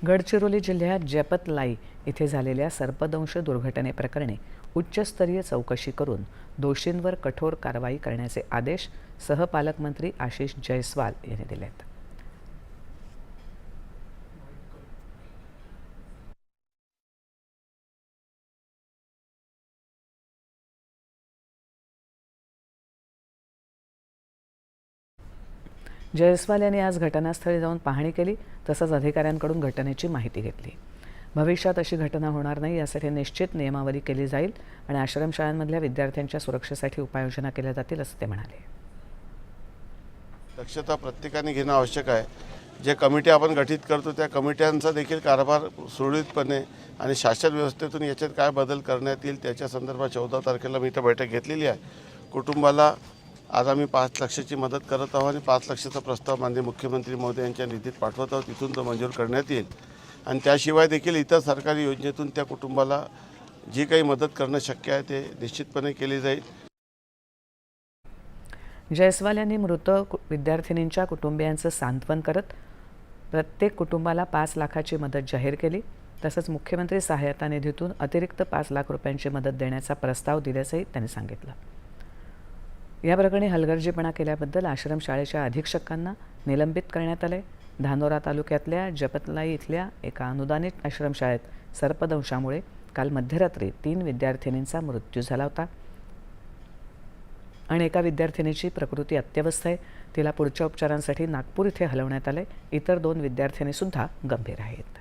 गडचिरोली जिल्ह्यात जपतलाई इथे झालेल्या सर्पदंश दुर्घटनेप्रकरणी उच्चस्तरीय चौकशी करून दोषींवर कठोर कारवाई करण्याचे आदेश सहपालकमंत्री आशिष जयस्वाल यांनी दिलेत। जयस्वाल यांनी आज घटनास्थळी जाऊन पाहणी केली, तसंच अधिकाऱ्यांकडून घटनेची माहिती घेतली। भविष्यात अशी घटना होणार नाही यासाठी निश्चित नियमावली केली जाईल आणि आश्रमशाळांमधल्या विद्यार्थ्यांच्या सुरक्षेसाठी उपाययोजना केल्या जातील असं ते म्हणाले। दक्षता प्रत्येकाने घेणं आवश्यक आहे। जे कमिटी आपण गठीत करतो त्या कमिट्यांचा देखील कारभार सुरळीतपणे आणि शासन व्यवस्थेतून याच्यात काय बदल करण्यात येईल त्याच्या संदर्भात 14 तारखेला मी इथं बैठक घेतलेली आहे। कुटुंबाला आज आम्ही 5 लाखाची मदत करत आहोत आणि 5 लाखाचा प्रस्ताव माननीय मुख्यमंत्री महोदय यांच्या निधीत पाठवत आहोत। तिथून तो मंजूर करण्यात येईल आणि त्याशिवाय देखील इतर सरकारी योजनेतून त्या कुटुंबाला जी काही मदत करणं शक्य आहे ते निश्चितपणे केली जाईल। जयस्वाल यांनी मृत विद्यार्थिनींच्या कुटुंबियांचं सांत्वन करत प्रत्येक कुटुंबाला 5 लाखाची मदत जाहीर केली। तसंच मुख्यमंत्री सहायता निधीतून अतिरिक्त 5 लाख रुपयांची मदत देण्याचा प्रस्ताव दिल्याचंही त्यांनी सांगितलं। या प्रकरणी हलगर्जीपणा केल्याबद्दल आश्रमशाळेच्या अधीक्षकांना निलंबित करण्यात आले। धानोरा तालुक्यातल्या जपतलाई इथल्या एका अनुदानित आश्रमशाळेत सर्पदंशामुळे काल मध्यरात्री 3 विद्यार्थिनींचा मृत्यू झाला होता आणि एका विद्यार्थिनीची प्रकृती अत्यवस्थ आहे। तिला पुढच्या उपचारांसाठी नागपूर इथे हलवण्यात आले। इतर 2 विद्यार्थिनी सुद्धा गंभीर आहेत।